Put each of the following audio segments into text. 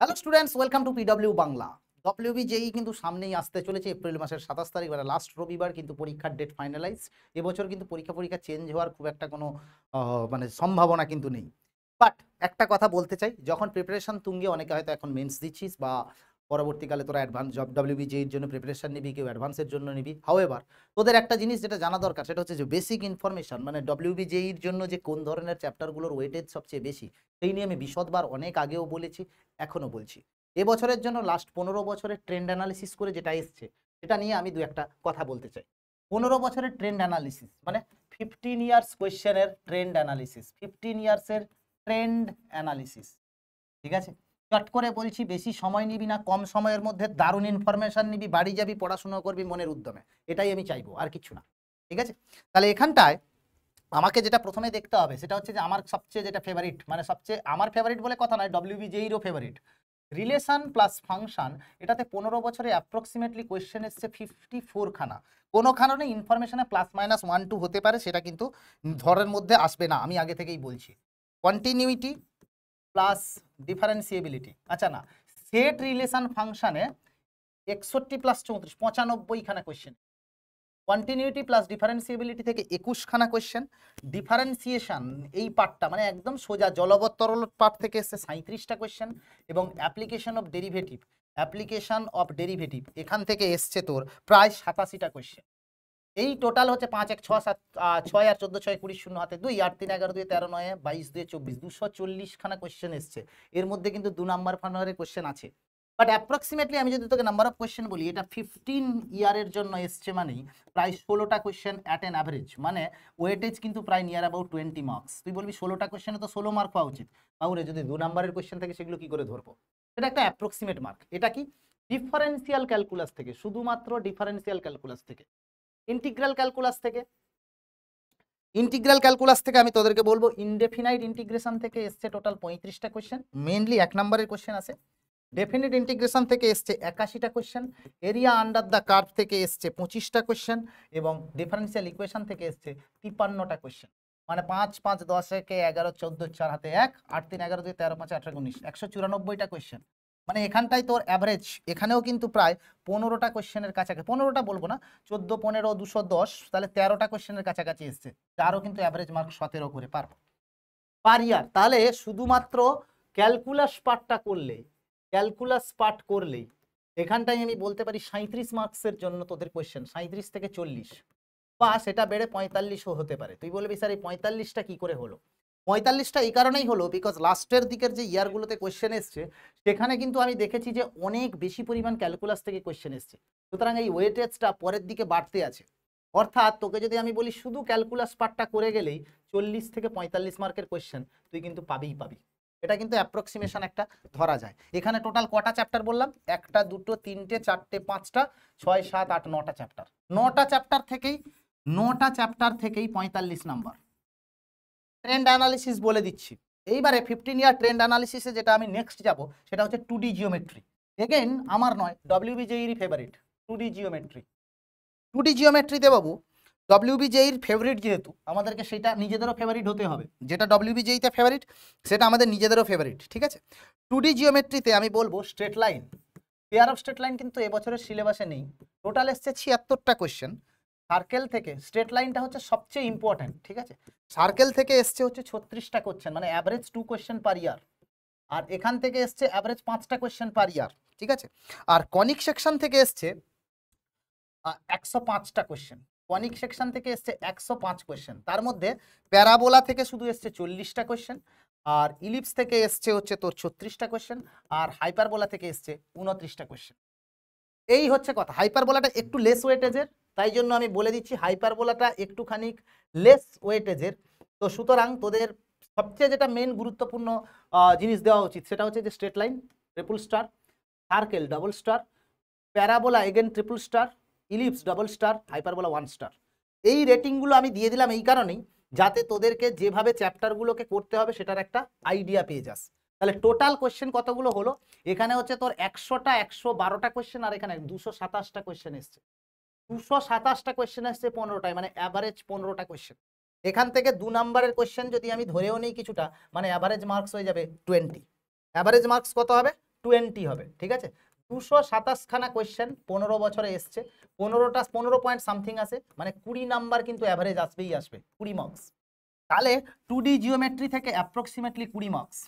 Hello students, welcome to PW Bangla. WB JEE কিন্তু সামনেই আসতে চলেছে এপ্রিল মাসের 27 তারিখ, মানে লাস্ট রবিবার কিন্তু পরীক্ষার ডেট ফাইনালাইজ। এবছর কিন্তু পরীক্ষা চেঞ্জ হওয়ার খুব একটা কোনো মানে সম্ভাবনা কিন্তু নেই। বাট একটা কথা বলতে চাই, যখন প্রিপারেশন তুঙ্গে, অনেকে হয়তো এখন মেন্স দিচ্ছিস বা পরবর্তীকালে তোরা অ্যাডভান্স ডব্লিউবি জেইর জন্য প্রিপারেশন নিবি, কেউ অ্যাডভান্সের জন্য নিবি। হাউএভার তোদের একটা জিনিস যেটা জানা দরকার, সেটা হচ্ছে যে বেসিক ইনফরমেশন, মানে ডব্লিউবি জেইর জন্য যে কোন ধরনের চ্যাপ্টারগুলোর ওয়েটেজ সবচেয়ে বেশি, সেই নিয়ে আমি বিশদবার অনেক আগেও বলেছি, এখনও বলছি। এবছরের জন্য লাস্ট 15 বছরের ট্রেন্ড অ্যানালিসিস করে যেটা এসছে, সেটা নিয়ে আমি দু একটা কথা বলতে চাই। 15 বছরের ট্রেন্ড অ্যানালিসিস মানে 15 ইয়ার্স কোয়েশ্চেনের ট্রেন্ড অ্যানালিসিস, 15 ইয়ার্সের ট্রেন্ড অ্যানালিসিস। ঠিক আছে, চট করে বলছি, বেশি সময় নিবি না, কম সময়ের মধ্যে দারুণ ইনফরমেশন নিবি, বাড়ি যাবি, পড়াশোনা করবি মনের উদ্যমে, এটাই আমি চাইবো, আর কিছু না। ঠিক আছে, তাহলে এখানটায় আমাকে যেটা প্রথমে দেখতে হবে সেটা হচ্ছে যে আমার সবচেয়ে যেটা ফেভারিট, মানে সবচেয়ে আমার ফেভারিট বলে কথা নয়, ডব্লিউবি জেইরও ফেভারিট, রিলেশন প্লাস ফাংশন। এটাতে 15 বছরে অ্যাপ্রক্সিমেটলি কোয়েশ্চেন এসছে 54 খানা। কোনো কারণে ইনফরমেশনে প্লাস মাইনাস 1-2 হতে পারে, সেটা কিন্তু ধরের মধ্যে আসবে না, আমি আগে থেকেই বলছি। কন্টিনিউইটি প্লাস ডিফারেন্সিয়েবিলিটি, আচ্ছা না, সেট রিলেশন ফাংশনে 61 প্লাস 34 95 খানা কোয়েশ্চেন। কন্টিনিউটি প্লাস ডিফারেন্সিয়েবিলিটি থেকে 21 খানা কোয়েশ্চেন। ডিফারেন্সিয়েশন এই পার্টটা মানে একদম সোজা জলবৎ তরল পার্ট থেকে এসছে 37টা কোয়েশ্চেন। এবং অ্যাপ্লিকেশন অফ ডেরিভেটিভ এখান থেকে এসছে তোর প্রায় 87টা কোয়েশ্চেন। এই টোটাল হচ্ছে 5 1 6 7 6 আর 14 6 20 0 হাতে 2 8 3 11 2 13 9 22 2 24 240 খানা কোয়েশ্চেন এসছে। এর মধ্যে কিন্তু 2 নাম্বার ফানারের কোয়েশ্চেন আছে, বাট অ্যাপ্রক্সিমেটলি আমি যদি তোকে নাম্বার অফ কোয়েশ্চেন বলি, এটা 15 ইয়ারের জন্য এসছে, মানে প্রায় 16টা কোয়েশ্চেন অ্যাট অ্যান অ্যাভারেজ, মানে ওয়েটেজ কিন্তু প্রায় নিয়ার অ্যাবাউট 20 মার্কস। তুই বলবি 16টা কোয়েশ্চেনে তো 16 মার্ক পাওয়া উচিত, তাহলে যদি 2 নাম্বারের কোয়েশ্চেন থাকে সেগুলো কি করে ধরবো? এটা একটা অ্যাপ্রক্সিমেট মার্ক। এটা কি ডিফারেন্সিয়াল ক্যালকুলাস থেকে, শুধুমাত্র ডিফারেন্সিয়াল ক্যালকুলাস থেকে। ইন্টিগ্রাল ক্যালকুলাস থেকে আমি তোদেরকে বলবো, ইনডেফিনাইট ইন্টিগ্রেশন থেকে এসছে টোটাল 35টা কোয়েশ্চেন, মেইনলি 1 নম্বরের কোয়েশ্চেন আছে। ডেফিনিট ইন্টিগ্রেশন থেকে এসছে 81টা কোয়েশ্চেন। এরিয়া আন্ডার দ্য কার্ভ থেকে এসছে 25টা কোয়েশ্চেন। এবং ডিফারেন্সিয়াল ইকুয়েশন থেকে এসছে 53টা কোয়েশ্চেন। মানে 5 5 10 একে 11 14 4 হাতে 1 8 3 11 2 13 5 18 19 194টা কোয়েশ্চেন। মানে এখানটাই তোর অ্যাভারেজ, এখানেও কিন্তু প্রায় 15টা কোয়েশ্চেনের কাছাকাছি, 15টা বলবো না, 14 15 210, তাহলে 13টা কোয়েশ্চেনের কাছাকাছি এসছে, যারও কিন্তু অ্যাভারেজ মার্ক 17 করে পার ইয়ার। তাহলে শুধুমাত্র ক্যালকুলাস পার্ট করলেই এখানটাই আমি বলতে পারি 37 মার্কসের জন্য তোদের কোয়েশ্চেন 37 থেকে 40, বা সেটা বেড়ে 45ও হতে পারে। তুই বলবি স্যার এই 45টা কি করে হলো? 45টা এই কারণেই হলো, বিকজ লাস্টের দিকের যে ইয়ারগুলোতে কোয়েশ্চেন এসছে সেখানে কিন্তু আমি দেখেছি যে অনেক বেশি পরিমাণ ক্যালকুলাস থেকে কোয়েশ্চেন এসছে, সুতরাং এই ওয়েটেজটা পরের দিকে বাড়তে আছে। অর্থাৎ তোকে যদি আমি বলি শুধু ক্যালকুলাস পার্টটা করে গেলেই 40 থেকে 45 মার্কের কোয়েশ্চেন তুই কিন্তু পাবি। এটা কিন্তু অ্যাপ্রক্সিমেশন একটা ধরা যায়। এখানে টোটাল কটা চ্যাপ্টার বললাম? 1টা 2টো 3টে 4টে 5টা 6 7 8 9টা চ্যাপ্টার। 9টা চ্যাপ্টার থেকেই 45 নাম্বার। ট্রেন্ড অ্যানালিসিস বলে দিচ্ছি এইবারে, 15 ইয়ার ট্রেন্ড অ্যানালিসিসে যেটা আমি নেক্সট যাব সেটা হচ্ছে 2D জিওমেট্রি। এগেইন আমার নয়, ডব্লিউবি জেইর ফেভারিট 2D জিওমেট্রি। 2D জিওমেট্রিতে বাবু, ডব্লিউবি জেইর ফেভারিট যেহেতু, আমাদেরকে সেটা নিজেদেরও ফেভারিট হতে হবে। যেটা ডব্লিউবি জেইতে ফেভারিট সেটা আমাদের নিজেদেরও ফেভারিট, ঠিক আছে? 2D জিওমেট্রিতে আমি বলবো straight line, pair of straight line কিন্তু এবছরের সিলেবাসে নেই। টোটাল এসছে 76টা কোয়েশ্চেন। সার্কেল থেকে, স্ট্রেট লাইনটা হচ্ছে সবচেয়ে ইম্পর্টেন্ট, ঠিক আছে? সার্কেল থেকে এসছে হচ্ছে 36টা কোয়েশ্চেন, মানে অ্যাভারেজ 2 কোয়েশ্চেন পার ইয়ার। আর এখান থেকে এসছে অ্যাভারেজ 5টা কোয়েশ্চেন পার ইয়ার, ঠিক আছে? আর কনিক সেকশন থেকে এসছে 105টা কোয়েশ্চেন। কনিক সেকশন থেকে এসছে 105 কোয়েশ্চেন, তার মধ্যে প্যারাবোলা থেকে শুধু এসছে 40টা কোয়েশ্চেন, আর ইলিপস থেকে এসছে হচ্ছে তোর 36টা কোয়েশ্চেন, আর হাইপারবোলা থেকে এসছে 29টা কোয়েশ্চেন। এই হচ্ছে কথা। হাইপারবোলাটা একটু লেস ওয়েটেজের, তাই জন্য আমি বলে দিচ্ছি হাইপারবোলাটা একটুখানি লেস ওয়েটেজের। তো সুতরাং তোদের সবচেয়ে যেটা মেন গুরুত্বপূর্ণ জিনিস দেওয়া উচিত সেটা হচ্ছে যে straight line triple star, circle double star, parabola again triple star, ellipse double star, hyperbola 1 star. এই রেটিংগুলো আমি দিয়ে দিলাম এই কারণেই, যাতে তোদেরকে যেভাবে চ্যাপ্টারগুলোকে করতে হবে সেটার একটা আইডিয়া পেয়ে যাস। তাহলে টোটাল কোয়েশ্চেন কতগুলো হলো? এখানে হচ্ছে তোর 100টা 112টা কোয়েশ্চেন, আর এখানে 227টা কোয়েশ্চেন এসছে। 227টা কোয়েশ্চেন আসছে 15টায়, মানে অ্যাভারেজ 15টা কোয়েশ্চেন। এখান থেকে 2 নাম্বারের কোয়েশ্চেন যদি আমি ধরেও নিই কিছুটা, মানে অ্যাভারেজ মার্কস হয়ে যাবে 20। অ্যাভারেজ মার্কস কত হবে? 20 হবে, ঠিক আছে। 227 খানা কোয়েশ্চেন 15 বছরে এসছে, 15 পয়েন্ট সামথিং আসে, মানে 20 নাম্বার কিন্তু অ্যাভারেজ আসবেই আসবে, 20 মার্কস। তাহলে 2D জিওমেট্রি থেকে অ্যাপ্রক্সিমেটলি 20 মার্কস,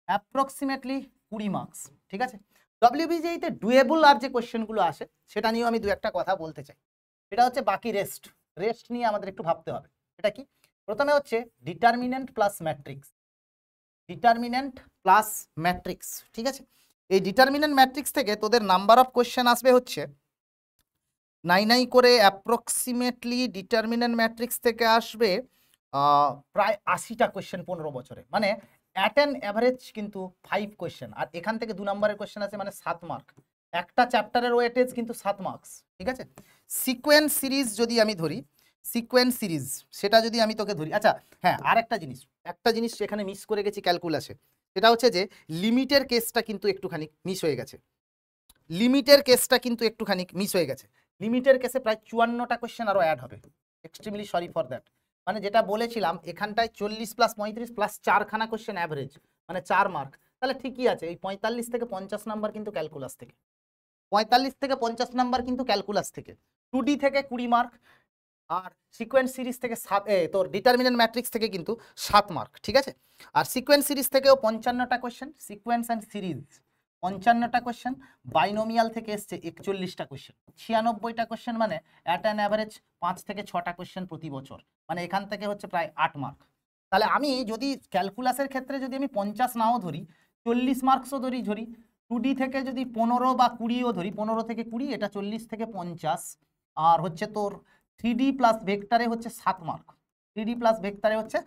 অ্যাপ্রক্সিমেটলি 20 মার্কস, ঠিক আছে। ডব্লিউবিজেইতে ডুয়েবল আর যে কোয়েশ্চেনগুলো আসে সেটা নিয়েও আমি দু একটা কথা বলতে চাই। এটা হচ্ছে বাকি রেস্ট নিয়ে আমাদের একটু ভাবতে হবে। এটা কি? প্রথমে হচ্ছে determinant plus matrix, determinant plus matrix, ঠিক আছে। এই ডিটারমিনেন্ট ম্যাট্রিক্স থেকে তোদের নাম্বার অফ কোয়েশ্চেন আসবে হচ্ছে নাই করে অ্যাপ্রক্সিমেটলি ডিটারমিনেন্ট ম্যাট্রিক্স থেকে আসবে প্রায় 80টা কোয়েশ্চেন 15 বছরে, মানে অ্যাট অ্যান অ্যাভারেজ কিন্তু 5 কোয়েশ্চেন। আর এখান থেকে 2 নম্বরের কোয়েশ্চেন আছে, মানে 7 মার্ক। একটা চ্যাপ্টারের ওয়েটেজ কিন্তু 7 মার্কস, ঠিক আছে। সিকোয়েন্স সিরিজ যদি আমি ধরি, সিকোয়েন্স সিরিজ সেটা যদি আমি তোকে ধরি, আচ্ছা হ্যাঁ, আর একটা জিনিস এখানে মিস করে গেছি ক্যালকুলাসে, সেটা হচ্ছে যে লিমিটের কেসটা কিন্তু একটুখানি মিস হয়ে গেছে, লিমিটের কেসে প্রায় 54টা কোয়েশ্চেন আরো অ্যাড হবে, এক্সট্রিমলি সরি ফর দ্যাট। মানে যেটা বলেছিলাম এখানটায় 40 প্লাস 35 প্লাস 4খানা কোয়েশ্চেন অ্যাভারেজ, মানে 4 মার্ক। তাহলে ঠিকই আছে, এই 45 থেকে 50 নাম্বার কিন্তু ক্যালকুলাস থেকে, 45 থেকে 50 নাম্বার কিন্তু ক্যালকুলাস থেকে, 2D থেকে 20 মার্ক, আর সিকোয়েন্স সিরিজ থেকে তোর ডিটারমিনেন্ট ম্যাট্রিক্স থেকে কিন্তু 7 মার্ক, ঠিক আছে। আর সিকোয়েন্স সিরিজ থেকেও 55টা কোয়েশ্চেন, সিকোয়েন্স অ্যান্ড সিরিজ 55টা কোয়েশ্চেন, বাইনোমিয়াল থেকে এসছে 41টা কোয়েশ্চেন, 96টা কোয়েশ্চেন, মানে অ্যাট অ্যান অ্যাভারেজ 5 থেকে 6টা কোয়েশ্চেন প্রতি বছর, মানে এখান থেকে হচ্ছে প্রায় 8 মার্ক। তাহলে আমি যদি ক্যালকুলাসের ক্ষেত্রে যদি আমি 50 নাও ধরি, 40 মার্কসও ধরি, 2D থেকে যদি 15 বা 20ও ধরি, 15 থেকে 20, এটা 40 থেকে 50, আর হচ্ছে তোর 3D প্লাস ভেক্টরে হচ্ছে 7 মার্ক, 3D প্লাস ভেক্টরে হচ্ছে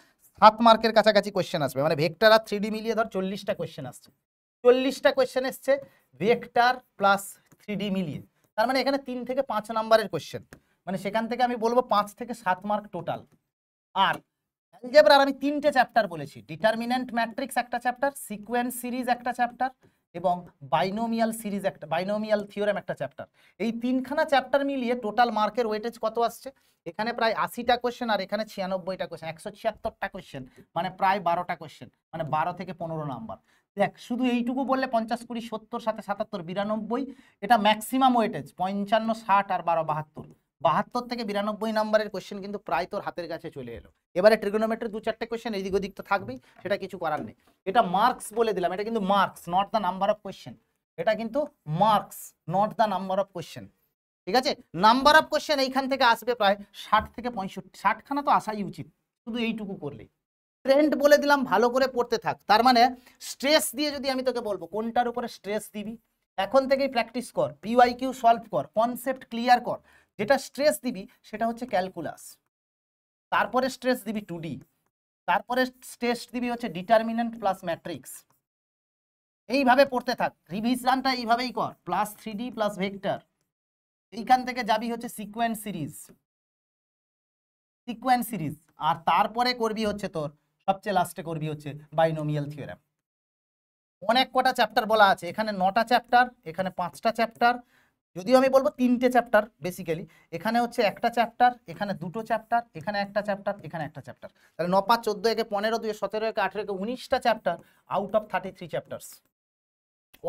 7 মার্কের কাছাকাছি কোয়েশ্চেন আসবে, মানে ভেক্টর আর 3D মিলিয়ে ধর 40টা কোয়েশ্চেন আসছে, 40টা কোয়েশ্চেন এসছে ভেক্টর প্লাস 3D মিলিয়ে। তার মানে এখানে 3 থেকে 5 নাম্বারের কোয়েশ্চেন, মানে সেখান থেকে আমি বলবো 5 থেকে 7 মার্ক টোটাল। আর অ্যালজেব্রার আমি 3টে চ্যাপ্টার বলেছি, ডিটারমিনেন্ট ম্যাট্রিক্স একটা চ্যাপ্টার, সিকোয়েন্স সিরিজ একটা চ্যাপ্টার, এবং বাইনোমিয়াল থিওরেম একটা চ্যাপ্টার। এই 3খানা চ্যাপ্টার মিলিয়ে টোটাল মার্কের ওয়েটেজ কত আসছে? এখানে প্রায় 80টা কোয়েশ্চেন, আর এখানে 96টা কোয়েশ্চেন, 176টা কোয়েশ্চেন, মানে প্রায় 12টা কোয়েশ্চেন, মানে 12 থেকে 15 নাম্বার। দেখ শুধু এইটুকু বললে 50, 20, 70, 77, 92, এটা ম্যাক্সিমাম ওয়েটেজ, 55, 60 আর 12, 72 থেকে 92 নাম্বারের কোয়েশ্চেন কিন্তু প্রায় তোর হাতের কাছে চলে এলো। এবারে ট্রিগোনোমেট্রির 2-4টে কোয়েশ্চেন এদিক ওদিক তো থাকবেই, সেটা কিছু করার নেই। এটা মার্কস বলে দিলাম, এটা কিন্তু marks, not the number of question, এটা কিন্তু marks, not the number of question, ঠিক আছে। নাম্বার অফ কোয়েশ্চেন এইখান থেকে আসবে প্রায় 60 থেকে 65, 60খানা তো আসাই উচিত শুধু এইটুকু করলেই। ট্রেন্ড বলে দিলাম, ভালো করে পড়তে থাক। তার মানে স্ট্রেস দিয়ে যদি আমি তোকে বলবো কোনটার উপরে স্ট্রেস দিবি, এখন থেকেই প্র্যাকটিস কর, পিওয়াইকিউ সলভ কর, কনসেপ্ট ক্লিয়ার কর। যেটা স্ট্রেস দিবি সেটা হচ্ছে ক্যালকুলাস, তারপরে স্ট্রেস দিবি 2D, তারপরে স্ট্রেস দিবি হচ্ছে ডিটারমিনেন্ট প্লাস ম্যাট্রিক্স। এইভাবে পড়তে থাক, রিভিশনটা এইভাবেই কর, প্লাস 3D প্লাস ভেক্টর, এইখান থেকে যাবি হচ্ছে সিকোয়েন্স সিরিজ, আর তারপরে করবি হচ্ছে তোর সবচেয়ে লাস্টে করবি হচ্ছে বাইনোমিয়াল থিওরেম। অনেক কটা চ্যাপ্টার বলা আছে, এখানে 9টা চ্যাপ্টার, এখানে 5টা চ্যাপ্টার, যদিও আমি বলবো 3টে চ্যাপ্টার বেসিক্যালি, এখানে হচ্ছে একটা চ্যাপ্টার, এখানে 2টো চ্যাপ্টার, এখানে একটা চ্যাপ্টার, এখানে একটা চ্যাপ্টার, তাহলে 9, 5, 14, 15, 2, 17, 18, 19টা chapter out of 33 chapters.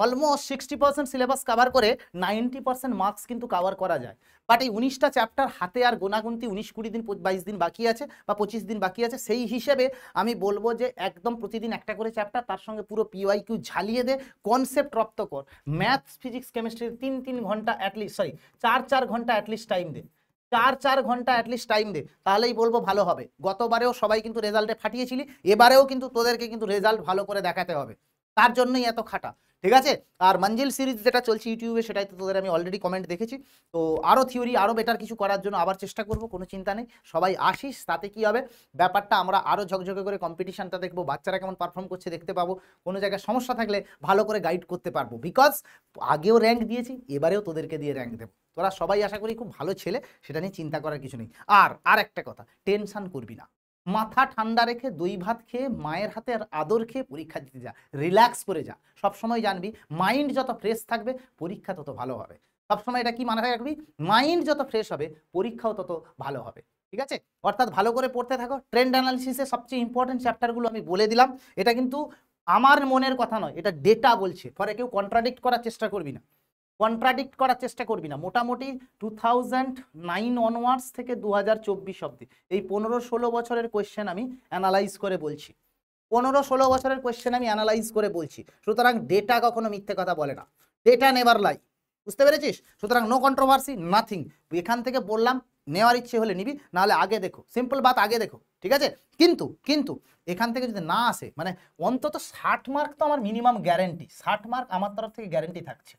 Almost 60% syllabus cover করে 90% মার্কস কিন্তু কভার করা যায়। বাট এই 19টা চ্যাপ্টার হাতে আর গোনাগুনতি 19-20 দিন 22 দিন বাকি আছে বা 25 দিন বাকি আছে, সেই হিসেবে আমি বলবো যে একদম প্রতিদিন একটা করে চ্যাপ্টার, তার সঙ্গে পুরো পিওয়াইকিউ ঝালিয়ে দে, কনসেপ্ট রপ্ত কর, ম্যাথস ফিজিক্স কেমিস্ট্রির 3-3 ঘন্টা অ্যাটলিস্ট, 4-4 ঘন্টা অ্যাটলিস্ট টাইম দে, 4-4 ঘন্টা অ্যাটলিস্ট টাইম দে, তাহলেই বলবো ভালো হবে। গতবারেও সবাই কিন্তু রেজাল্টে ফাটিয়েছিলি, এবারেও কিন্তু তোদেরকে কিন্তু রেজাল্ট ভালো করে দেখাতে হবে, তার জন্যই এত খাটা, ঠিক আছে। আর মঞ্জিল সিরিজ যেটা চলছে ইউটিউবে, সেটাই তো তোদের আমি অলরেডি কমেন্ট দেখেছি। তো আরও থিওরি আরও বেটার কিছু করার জন্য আবার চেষ্টা করব, কোনো চিন্তা নেই, সবাই আসিস, তাতে কি হবে ব্যাপারটা আমরা আরও ঝকঝকে করে কম্পিটিশনটা দেখবো, বাচ্চারা কেমন পারফর্ম করছে দেখতে পাবো, কোনো জায়গায় সমস্যা থাকলে ভালো করে গাইড করতে পারবো, বিকজ আগেও র্যাঙ্ক দিয়েছি, এবারেও তোদেরকে দিয়ে র্যাঙ্ক দেবো। তোরা সবাই আশা করি খুব ভালো ছেলে, সেটা নিয়ে চিন্তা করার কিছু নেই। আর একটা কথা, টেনশন করবি না, মাথা ঠান্ডা রেখে দই ভাত খেয়ে মায়ের হাতের আদর খেয়ে পরীক্ষা দিতে যা, রিল্যাক্স করে যা। সবসময় জানবি মাইন্ড যত ফ্রেশ থাকবে পরীক্ষা তত ভালো হবে। সবসময় এটা কি মাথায় রাখবি, মাইন্ড যত ফ্রেশ হবে পরীক্ষাও তত ভালো হবে, ঠিক আছে। অর্থাৎ ভালো করে পড়তে থাকো। ট্রেন্ড অ্যানালিসিসের সবচেয়ে ইম্পর্টেন্ট চ্যাপ্টারগুলো আমি বলে দিলাম, এটা কিন্তু আমার মনের কথা নয়, এটা ডেটা বলছে। ফলে কেউ কন্ট্রাডিক্ট করার চেষ্টা করবি না, কন্ট্রাডিক্ট করার চেষ্টা করবি না। মোটামুটি 2009 অনওয়ার্ডস থেকে 2024 অব্দি এই 15-16 বছরের কোয়েশ্চেন আমি অ্যানালাইজ করে বলছি, 15-16 বছরের কোয়েশ্চেন আমি অ্যানালাইজ করে বলছি। সুতরাং ডেটা কখনো মিথ্যে কথা বলে না, ডেটা নেভার লাই, বুঝতে পেরেছিস? সুতরাং নো কন্ট্রোভার্সি, নাথিং। এখান থেকে বললাম নেওয়ার ইচ্ছে হলে নিবি, নাহলে আগে দেখো, সিম্পল বাত, আগে দেখো, ঠিক আছে? কিন্তু কিন্তু এখান থেকে যদি না আসে, মানে অন্তত 60 মার্ক তো আমার মিনিমাম গ্যারেন্টি, 60 মার্ক আমার তরফ থেকে গ্যারেন্টি থাকছে।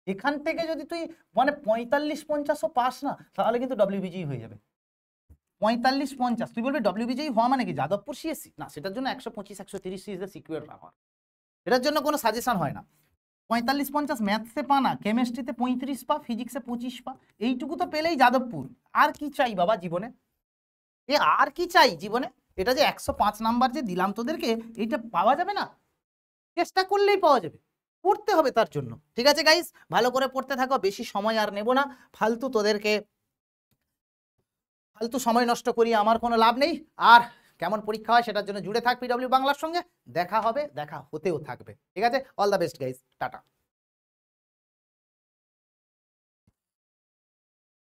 এখান থেকে যদি তুই মানে 45-50ও পাস না, তাহলে কিন্তু ডব্লিউবিজি হয়ে যাবে। 45-50, তুই বলবি ডব্লিউবিজি হওয়া মানে কি যাদবপুর সিএসসি? না, সেটার জন্য 125-130 ইজ দ্য সিকিউর রাখার, এটার জন্য কোনো সাজেশন হয় না। 45-50 ম্যাথসে পা না, কেমিস্ট্রিতে 35 পা, ফিজিক্সে 25 পা, এইটুকু তো পেলেই যাদবপুর। আর কি চাই বাবা জীবনে, এ আর কি চাই জীবনে? এটা যে 105 নাম্বার যে দিলাম তোদেরকে, এইটা পাওয়া যাবে না? চেষ্টা করলেই পাওয়া যাবে, পড়তে হবে তার জন্য। ঠিক আছে গাইস, ভালো করে পড়তে থাকো, বেশি সময় আর নেব না, ফালতু সময় নষ্ট করি আমার কোনো লাভ নেই। আর কেমন পরীক্ষা হয় সেটার জন্য জুড়ে থাক পিডব্লিউ বাংলার সঙ্গে, দেখা হবে, দেখা হতেও থাকবে। ঠিক আছে, all the best guys, tata.